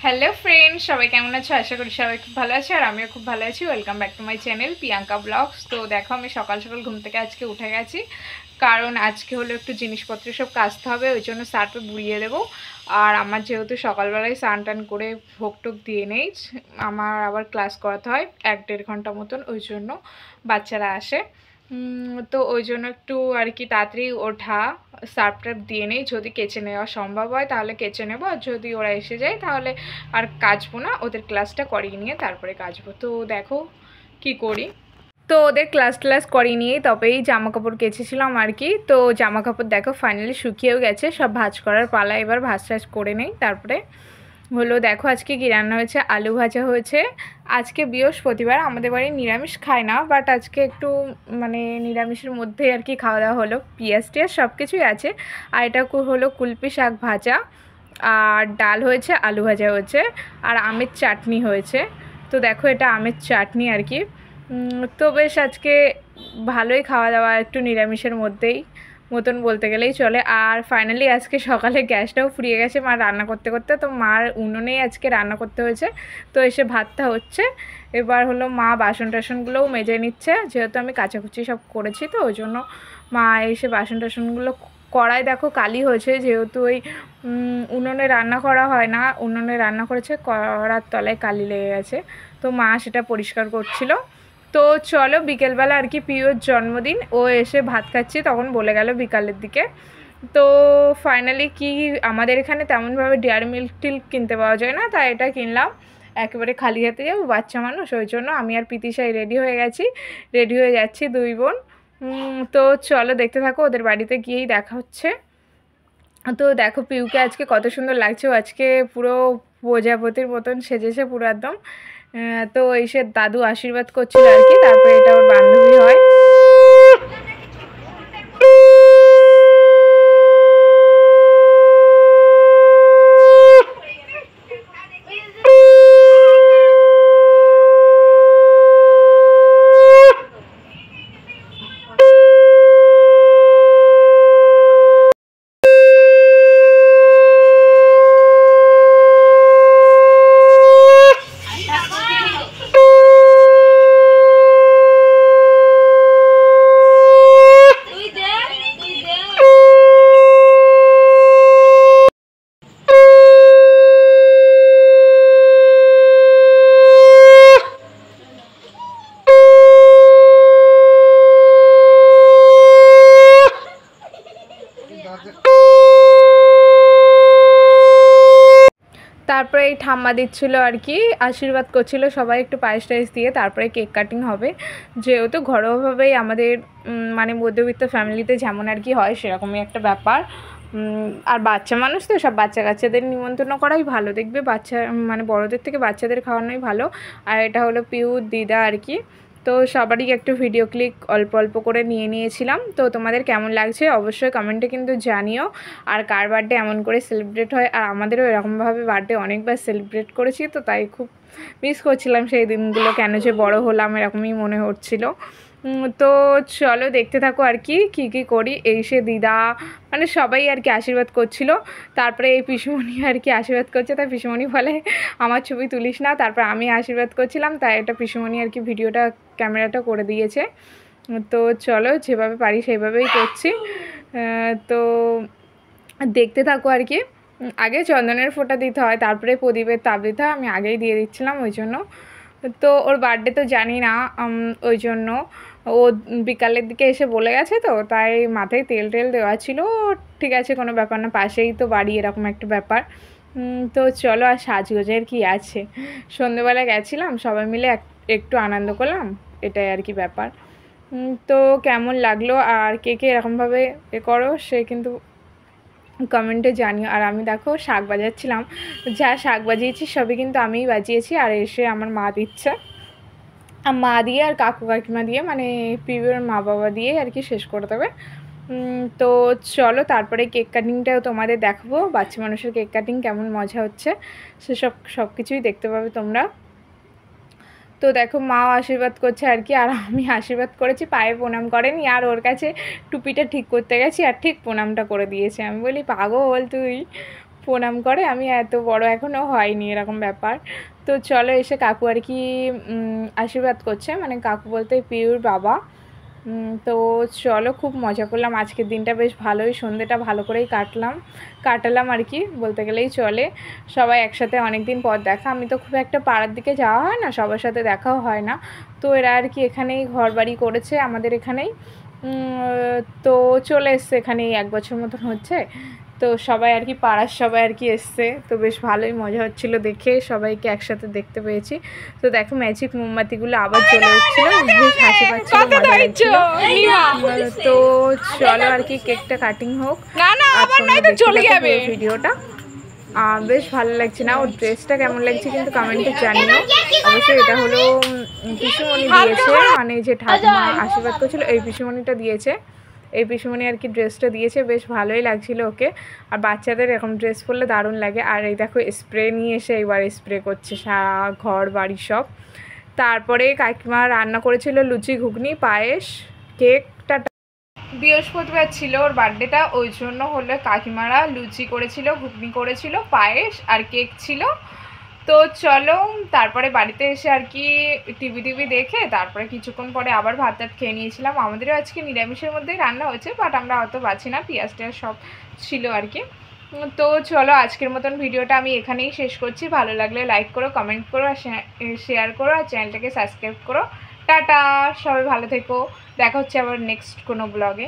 Hello friend, সবাই কেমন আছো? আশা করি সবাই খুব ভালো আছে আর আমিও খুব ভালো আছি। Welcome back to my channel Priyanka blogs. তো দেখো, আমি সকাল সকাল ঘুম থেকে আজকে উঠে গেছি, কারণ আজকে হলো একটু জিনিসপত্র সব কাচতে হবে, ওই জন্য সার্ফে বুড়িয়ে দেবো। আর আমার যেহেতু সকালবেলায় স্নান টান করে ভোগ টোক দিয়ে নেই, আমার আবার ক্লাস করাতে হয় 1-1.5 ঘন্টা মতন, ওই জন্য বাচ্চারা আসে। তো ওই জন্য একটু আর কি তাড়াতাড়ি ওঠা, সার্ফ টার্ফ দিয়ে নেই, যদি কেচে নেওয়া সম্ভব হয় তাহলে কেচে নেবো, আর যদি ওরা এসে যায় তাহলে আর কাচবো না, ওদের ক্লাসটা করিয়ে নিয়ে তারপরে কাচবো। তো দেখো কি করি। তো ওদের ক্লাস করিয়ে নিয়েই তবেই জামা কাপড় কেচেছিলাম আর কি। তো জামা কাপড় দেখো ফাইনালি শুকিয়েও গেছে, সব ভাঁজ করার পালা, এবার ভাঁজ টাজ করে নেই। তারপরে হলো দেখো আজকে কী রান্না হয়েছে। আলু ভাজা হয়েছে। আজকে বৃহস্পতিবার, আমাদের বাড়ি নিরামিষ খায় না, বাট আজকে একটু মানে নিরামিষের মধ্যে আর কি খাওয়া দাওয়া হলো, পেঁয়াজ টিয়াজ সব কিছুই আছে। আর এটা হলো কুলপি শাক ভাজা, আর ডাল হয়েছে, আলু ভাজা হয়েছে, আর আমের চাটনি হয়েছে। তো দেখো এটা আমের চাটনি আর কি। তো বেশ আজকে ভালোই খাওয়া দাওয়া, একটু নিরামিষের মধ্যেই মতন বলতে গেলেই চলে। আর ফাইনালি আজকে সকালে গ্যাসটাও ফুরিয়ে গেছে মা রান্না করতে করতে, তো মার উনুনেই আজকে রান্না করতে হয়েছে। তো এসে ভাতটা হচ্ছে, এবার হলো মা বাসন টাসনগুলোও মেজে নিচ্ছে, যেহেতু আমি কাচাকুচি সব করেছি, তো ওই জন্য মা এসে বাসন টাসনগুলো কড়াই দেখো কালি হয়েছে, যেহেতু ওই উনুনে রান্না করা হয় না, উনুনে রান্না করেছে, কড়ার তলায় কালি লেগে গেছে, তো মা সেটা পরিষ্কার করছিল। তো চলো বিকেলবেলা আর কি পিওর জন্মদিন, ও এসে ভাত খাচ্ছি তখন বলে গেল বিকালের দিকে। তো ফাইনালি কি আমাদের এখানে তেমনভাবে ডেয়ারি মিল্ক টিল্ক কিনতে পাওয়া যায় না, তাই এটা কিনলাম। একেবারে খালি হাতে যাবো, বাচ্চা মানুষ, ওই জন্য আমি আর পিতিশাই রেডি হয়ে গেছি, রেডি হয়ে যাচ্ছি দুই বোন। তো চলো দেখতে থাকো, ওদের বাড়িতে গিয়েই দেখা হচ্ছে। তো দেখো পিউকে আজকে কত সুন্দর লাগছে, ও আজকে পুরো প্রজাপতির মতন সেজেছে পুরো একদম। তো এসে দাদু আশীর্বাদ করছিল আর কি, তারপরে এটা ওর বান্ধবী হয়। তারপরে এই ঠাম্মা দিচ্ছিলো আর কি, আশীর্বাদ করছিল সবাই একটু পায়েস টায়েস দিয়ে, তারপরে কেক কাটিং হবে। যেহেতু ঘরোয়াভাবেই আমাদের মানে মধ্যবিত্ত ফ্যামিলিতে যেমন আর কি হয়, সেরকমই একটা ব্যাপার। আর বাচ্চা মানুষ তো, সব বাচ্চা কাচ্চাদের নিমন্ত্রণ করাই ভালো, দেখবে বাচ্চা মানে বড়োদের থেকে বাচ্চাদের খাওয়ানোই ভালো। আর এটা হলো পিউর দিদা আর কি। তো সবারই একটু ভিডিও ক্লিপ অল্প অল্প করে নিয়ে নিয়েছিলাম। তো তোমাদের কেমন লাগছে অবশ্যই কমেন্টে কিন্তু জানিও। আর কার বার্থডে এমন করে সেলিব্রেট হয়, আর আমাদেরও এরকমভাবে বার্থডে অনেকবার সেলিব্রেট করেছি, তো তাই খুব মিস করছিলাম সেই দিনগুলো, কেন যে বড় হলাম এরকমই মনে হচ্ছিল। তো চলো দেখতে থাকো আর কি কী কী করি। এই সে দিদা মানে সবাই আর কি আশীর্বাদ করছিল, তারপরে এই পিসুমণি আর কি আশীর্বাদ করছে, তাই পিসুমণি বলে আমার ছবি তুলিস না, তারপর আমি আশীর্বাদ করছিলাম, তাই এটা পিসুমণি আর কি ভিডিওটা ক্যামেরাটা করে দিয়েছে। তো চলো যেভাবে পারি সেইভাবেই করছি। তো দেখতে থাকো আর কি। আগে চন্দনের ফোঁটা দিতে হয়, তারপরে প্রদীপের তাপ দিতে হয়, আমি আগেই দিয়ে দিচ্ছিলাম ওই জন্য। তো ওর বার্থডে তো জানি না, ওই জন্য ও বিকালের দিকে এসে বলে গেছে, তো তাই মাথায় তেল টেল দেওয়া ছিল। ঠিক আছে, কোনো ব্যাপার না, পাশেই তো বাড়ি, এরকম একটা ব্যাপার। তো চলো, আর সাজগোজের কি আছে, সন্ধ্যেবেলা গেছিলাম, সবাই মিলে একটু আনন্দ করলাম, এটাই আর কি ব্যাপার। তো কেমন লাগলো আর কে কে এরকমভাবে এ করো সে কিন্তু কমেন্টে জানিও। আর আমি দেখো শাক বাজাচ্ছিলাম, যা শাক বাজিয়েছি সবই কিন্তু আমিই বাজিয়েছি, আর এসে আমার মা দিচ্ছে, আর মা দিয়ে আর কাকু কাকিমা দিয়ে মানে পিউর মা বাবা দিয়ে আর কি শেষ করে দেবে। তো চলো তারপরে কেক কাটিংটাও তোমাদের দেখাবো, বাচ্চা মানুষের কেক কাটিং কেমন মজা হচ্ছে সেসব সব কিছুই দেখতে পাবে তোমরা। তো দেখো মাও আশীর্বাদ করছে আর কি, আর আমি আশীর্বাদ করেছি, পায়ে প্রণাম করেনি, আর ওর কাছে টুপিটা ঠিক করতে গেছি আর ঠিক প্রণামটা করে দিয়েছে। আমি বলি পাগল তুই, প্রণাম করে। আমি এত বড় এখনও হয়নি এরকম ব্যাপার। তো চলো এসে কাকু আর কি আশীর্বাদ করছে, মানে কাকু বলতে পিউর বাবা। তো চলো খুব মজা করলাম আজকের দিনটা, বেশ ভালোই, সন্ধ্যেটা ভালো করেই কাটালাম আর কি বলতে গেলেই চলে। সবাই একসাথে অনেক দিন পর দেখা। আমি তো খুব একটা পাড়ার দিকে যাওয়া হয় না, সবার সাথে দেখাও হয় না। তো এরা আর কি এখানেই ঘর বাড়ি করেছে আমাদের এখানেই, তো চলে এসছে এখানেই 1 বছর মতন হচ্ছে। তো সবাই আর কি পাড়ার সবাই আর কি এসছে, তো বেশ ভালোই মজা হচ্ছিলো দেখে, সবাইকে একসাথে দেখতে পেয়েছি। তো দেখো ম্যাজিক মোমবাতিগুলো আবার জ্বলে উঠছিল, বেশ হাসি পাচ্ছিল, মজা লাগছিল। তো চলো আর কি কেকটা কাটিং হোক, আর তোমরা দেখতে থাকো ভিডিওটা। বেশ ভালো লাগছে না, ওর ড্রেসটা কেমন লাগছে কিন্তু কমেন্টে জানিও অবশ্যই। এটা হলো পিসুমণি দিয়েছে, মানে যে ঠাকুমা আশীর্বাদ করছিল এই পিসুমণিটা দিয়েছে, এই পিসুমণি আর কি ড্রেসটা দিয়েছে, বেশ ভালোই লাগছিল ওকে। আর বাচ্চাদের এরকম ড্রেস পরলে দারুণ লাগে। আর এই দেখো স্প্রে নিয়ে এসে এবার স্প্রে করছে সারা ঘর বাড়ি সব। তারপরে কাকিমা রান্না করেছিল লুচি, ঘুগনি, পায়েস, কেকটা। বৃহস্পতিবার ছিল ওর বার্থডেটা, ওই জন্য হলো কাকিমারা লুচি করেছিল, ঘুগনি করেছিল, পায়েস আর কেক ছিল। তো চলো তারপরে বাড়িতে এসে আর কি টিভি দেখে তারপরে কিছুক্ষণ পরে আবার ভাত খেয়ে নিয়েছিলাম। আমাদেরও আজকে নিরামিষের মধ্যেই রান্না হয়েছে, বাট আমরা অত বাছি না, পেঁয়াজ টেয়াজ সব ছিল আর কি। তো চলো আজকের মতন ভিডিওটা আমি এখানেই শেষ করছি। ভালো লাগলে লাইক করো, কমেন্ট করো, আর শেয়ার করো, আর চ্যানেলটাকে সাবস্ক্রাইব করো। টাটা, সবাই ভালো থেকো, দেখা হচ্ছে আবার নেক্সট কোনো ব্লগে।